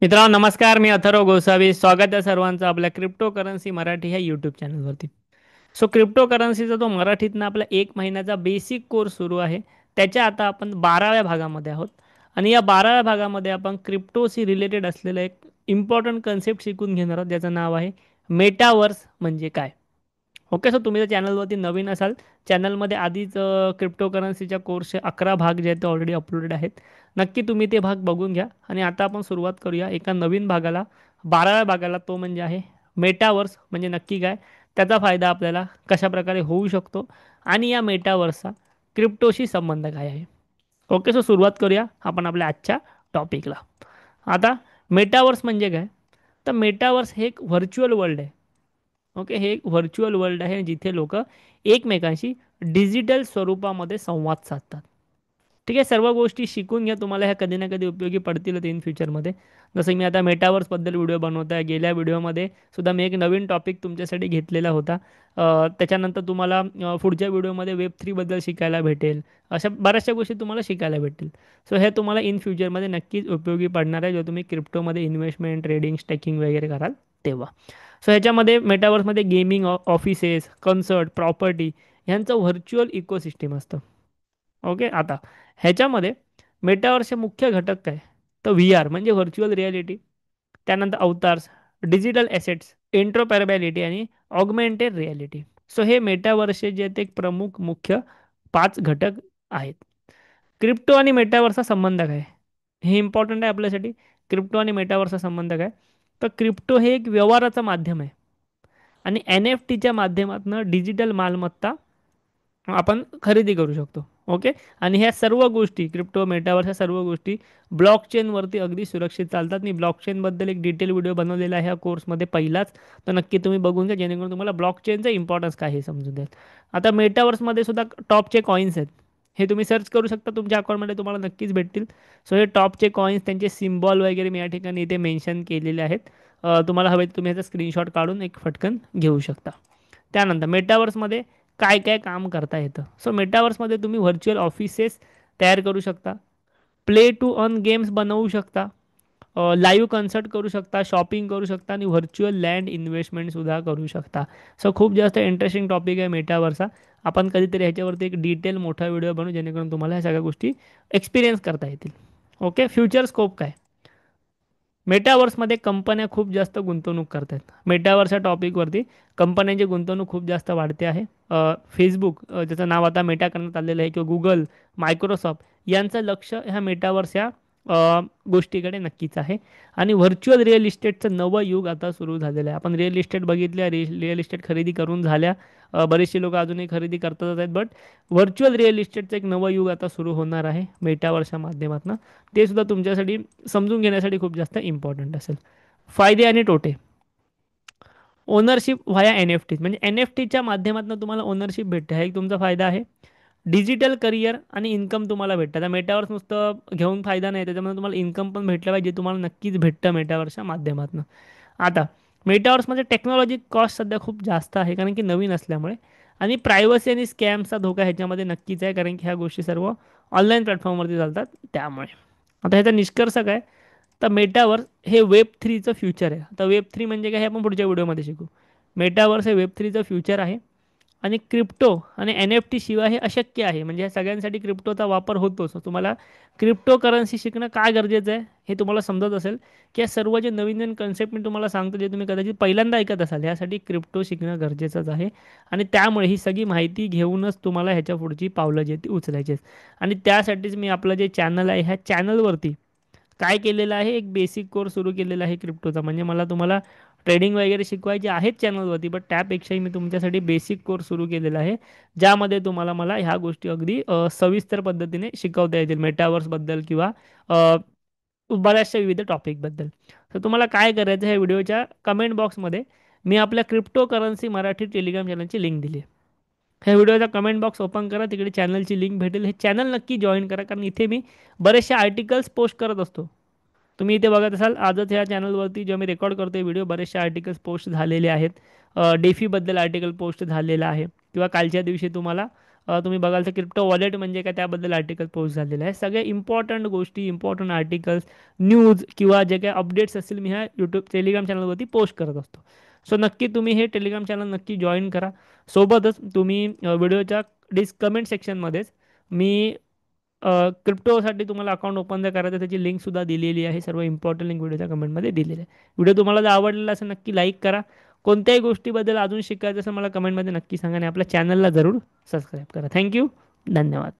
मित्रांनो नमस्कार. मी अथर्व गोसावी. स्वागत आहे सर्वांचं आपल्या क्रिप्टो करन्सी मराठी ह्या यूट्यूब चॅनलवरती. सो क्रिप्टो करन्सीचा तो मराठीतनं आपला 1 महिन्याचा बेसिक कोर्स सुरू आहे. त्याच्या आता आपण 12व्या भागामध्ये आहोत. आणि या 12व्या भागामध्ये आपण क्रिप्टोशी रिलेटेड असलेलं एक इम्पॉर्टंट कन्सेप्ट शिकून घेणार आहोत, ज्याचं नाव आहे मेटावर्स म्हणजे काय. ओके, सो तुम्ही जर चॅनलवरती नवीन असाल, चॅनलमध्ये आधीच क्रिप्टो करन्सीच्या कोर्सचे 11 भाग जे आहेत ते ऑलरेडी अपलोडेड आहेत. नक्की तुम्ही ते भाग बघून घ्या. आणि आता आपण सुरुवात करूया एका नवीन भागाला, 12व्या भागाला. तो म्हणजे आहे मेटावर्स म्हणजे नक्की काय, त्याचा फायदा आपल्याला कशाप्रकारे होऊ शकतो आणि या मेटावर्सचा क्रिप्टोशी संबंध काय आहे. ओके, सो सुरुवात करूया आपण आपल्या आजच्या टॉपिकला. आता मेटावर्स म्हणजे काय, तर मेटावर्स हे एक व्हर्च्युअल वर्ल्ड आहे. ओके, हे एक व्हर्च्युअल वर्ल्ड आहे जिथे लोक एकमेकांशी डिजिटल स्वरूपामध्ये संवाद साधतात. ठीक आहे, सर्व गोष्टी शिकून घ्या, तुम्हाला ह्या कधी ना कधी उपयोगी पडतीलच इन फ्युचरमध्ये. जसं मी आता मेटावर्सबद्दल व्हिडिओ बनवत आहे, गेल्या व्हिडिओमध्ये सुद्धा मी एक नवीन टॉपिक तुमच्यासाठी घेतलेला होता. त्याच्यानंतर तुम्हाला पुढच्या व्हिडिओमध्ये वेब 3 बद्दल शिकायला भेटेल. अशा बऱ्याचशा गोष्टी तुम्हाला शिकायला भेटेल. सो हे तुम्हाला इन फ्युचरमध्ये नक्कीच उपयोगी पडणार आहे, जेव्हा तुम्ही क्रिप्टोमध्ये इन्व्हेस्टमेंट, ट्रेडिंग, स्टेकिंग वगैरे कराल तेव्हा. सो ह्याच्यामध्ये मेटावर्समध्ये गेमिंग, ऑफिसेस, कन्सर्ट, प्रॉपर्टी ह्यांचं व्हर्च्युअल इकोसिस्टीम असतं. ओके, आता ह्याच्यामध्ये मेटावर्सचे मुख्य घटक काय, तर VR म्हणजे व्हर्च्युअल रियालिटी, त्यानंतर अवतार्स, डिजिटल ॲसेट्स, इंट्रोपॅरेबिलिटी आणि ऑगमेंटेड रियालिटी. सो हे मेटावर्सचे जे आहेत एक प्रमुख मुख्य 5 घटक आहेत. क्रिप्टो आणि मेटावर्सचा संबंध काय, हे इम्पॉर्टंट आहे आपल्यासाठी. क्रिप्टो आणि मेटावर्सचा संबंध काय, तर क्रिप्टो हे एक व्यवहाराचं माध्यम आहे आणि NFT च्या माध्यमातून डिजिटल मालमत्ता आपण खरेदी करू शकतो. ओके, आणि ह्या सर्व गोष्टी क्रिप्टो मेटावर्स ह्या सर्व गोष्टी ब्लॉकचेनवरती अगदी सुरक्षित चालतात. मी ब्लॉकचेनबद्दल एक डिटेल व्हिडिओ बनवलेला आहे ह्या कोर्समध्ये पहिलाच, तर नक्की तुम्ही बघून घ्या, जेणेकरून तुम्हाला ब्लॉकचेनचं इम्पॉर्टन्स काय हे समजून जाईल. आता मेटावर्समध्ये सुद्धा टॉपचे कॉईन्स आहेत, हे तुम्ही सर्च करू शकता, तुमच्या अकाउंटमध्ये तुम्हाला नक्कीच भेटतील. सो हे टॉपचे कॉईन्स, त्यांचे सिम्बॉल वगैरे मी या ठिकाणी इथे मेन्शन केलेले आहेत. तुम्हाला हवे तर तुम्ही ह्याचा स्क्रीनशॉट काढून एक फटकन घेऊ शकता. त्यानंतर मेटावर्समध्ये काय काय काम करता येतं. सो मेटावर्समध्ये तुम्ही व्हर्च्युअल ऑफिसेस तयार करू शकता, प्ले टू अर्न गेम्स बनवू शकता, लाईव्ह कन्सर्ट करू शकता, शॉपिंग करू शकता आणि व्हर्च्युअल लँड इन्व्हेस्टमेंटसुद्धा करू शकता. सो खूप जास्त इंटरेस्टिंग टॉपिक आहे मेटावर्सचा. आपण कधीतरी ह्याच्यावरती एक डिटेल मोठा व्हिडिओ बनवू, जेणेकरून तुम्हाला ह्या सगळ्या गोष्टी एक्सपिरियन्स करता येतील. ओके, फ्युचर स्कोप काय, मेटावर्समध्ये कंपन्या खूप जास्त गुंतवणूक करत आहेत. मेटावर्सच्या टॉपिकवरती कंपन्यांची गुंतवणूक खूप जास्त वाढते आहे. फेसबुक, ज्याचं नाव आता मेटा करण्यात आलेलं आहे, किंवा गुगल, मायक्रोसॉफ्ट यांचं लक्ष ह्या मेटावर्स या गोष्टीकडे नक्कीच आहे. आणि व्हर्च्युअल रिअल इस्टेटचं नवं युग आता सुरू झालेलं आहे. आपण रिअल इस्टेट बघितल्या, रिअल इस्टेट खरेदी करून झाल्या, बरेचसे लोक अजूनही खरेदी करतच आहेत, बट व्हर्च्युअल रिअल इस्टेटचं एक नवं युग आता सुरू होणार आहे मेटावर्सच्या माध्यमातून. ते सुद्धा तुमच्यासाठी समजून घेण्यासाठी खूप जास्त इम्पॉर्टंट असेल. फायदे आणि तोटे, ओनरशिप व्हाया NFT म्हणजे NFT च्या माध्यमातून तुम्हाला ओनरशिप भेटते, हा एक तुमचा फायदा आहे. डिजिटल करिअर आणि इन्कम तुम्हाला भेटतं. आता मेटावर्स नुसतं घेऊन फायदा नाही, त्याच्यामध्ये तुम्हाला इन्कम पण भेटलं पाहिजे, तुम्हाला नक्कीच भेटतं मेटावर्सच्या माध्यमातून. आता मेटावर्समध्ये टेक्नॉलॉजी कॉस्ट सध्या खूप जास्त आहे, कारण की नवीन असल्यामुळे. आणि प्रायव्हसी आणि स्कॅमचा धोका ह्याच्यामध्ये नक्कीच आहे, कारण की ह्या गोष्टी सर्व ऑनलाईन प्लॅटफॉर्मवरती चालतात त्यामुळे. आता ह्याचा निष्कर्ष काय, तर मेटावर्स हे वेब 3चं फ्युचर आहे. आता वेब 3 म्हणजे काय हे आपण पुढच्या व्हिडिओमध्ये शिकू. मेटावर्स हे वेब 3चं फ्युचर आहे. आणि क्रिप्टो आणि NFT शिवाय हे अशक्य आहे. म्हणजे या सगळ्यांसाठी क्रिप्टोचा वापर होतोच. तुम्हाला क्रिप्टो करन्सी शिकणं का गरजेचं आहे हे तुम्हाला समजत असेल, की या सर्व जे नवीन नवीन कन्सेप्ट मी तुम्हाला सांगतो, जे तुम्ही कदाचित पहिल्यांदा ऐकत असाल, यासाठी क्रिप्टो शिकणं गरजेचंच आहे. आणि त्यामुळे ही सगळी माहिती घेऊनच तुम्हाला ह्याच्या पुढची पावलं जी आहेत ती उचलायची आहेत. आणि त्यासाठीच मी आपलं जे चॅनल आहे, ह्या चॅनलवरती काय केलेलं आहे, एक बेसिक कोर्स सुरू केलेला आहे क्रिप्टोचा. म्हणजे मला तुम्हाला ट्रेडिंग वगैरे शिकवायचे आहेत चॅनलवरती, बट त्यापेक्षाही मी तुमच्यासाठी बेसिक कोर्स सुरू केलेला आहे, ज्यामध्ये तुम्हाला मला ह्या गोष्टी अगदी सविस्तर पद्धतीने शिकवता येतील, मेटावर्सबद्दल किंवा अ, बऱ्याचशा विविध टॉपिकबद्दल. तर तुम्हाला काय करायचं, ह्या व्हिडिओच्या कमेंट बॉक्समध्ये मी आपल्या क्रिप्टो करन्सी मराठी टेलिग्राम चॅनलची लिंक दिली आहे. ह्या व्हिडिओचा कमेंट बॉक्स ओपन करा, तिकडे चॅनलची लिंक भेटेल. हे चॅनल नक्की जॉईन करा, कारण इथे मी बरेचसे आर्टिकल्स पोस्ट करत असतो. तुम्ही इथे बघत असाल, आजच ह्या चॅनलवरती जेव्हा मी रेकॉर्ड करतोय व्हिडिओ, बरेचसे आर्टिकल्स पोस्ट झालेले आहेत. डेफीबद्दल आर्टिकल पोस्ट झालेला आहे, किंवा कालच्या दिवशी तुम्हाला तुम्ही बघाल तर क्रिप्टो वॉलेट म्हणजे काय त्याबद्दल आर्टिकल पोस्ट झालेलं आहे. सगळे इम्पॉर्टंट गोष्टी, इम्पॉर्टंट आर्टिकल्स, न्यूज किंवा जे काही अपडेट्स असतील मी ह्या यूट्यूब टेलिग्राम चॅनलवरती पोस्ट करत असतो. सो नक्की तुम्ही हे टेलिग्राम चॅनल नक्की जॉईन करा. सोबतच तुम्ही व्हिडिओच्या कमेंट सेक्शनमध्येच मी क्रिप्टोसाठी तुम्हाला अकाउंट ओपन जर करायचं त्याची लिंकसुद्धा दिलेली आहे. सर्व इम्पॉर्टंट लिंक व्हिडिओच्या कमेंटमध्ये दिलेली आहे. व्हिडिओ तुम्हाला जर आवडलेला असेल नक्की लाईक करा. कोणत्याही गोष्टीबद्दल अजून शिकायचं असेल मला कमेंटमध्ये नक्की सांगा आणि आपल्या चॅनलला जरूर सबस्क्राईब करा. थँक्यू. धन्यवाद.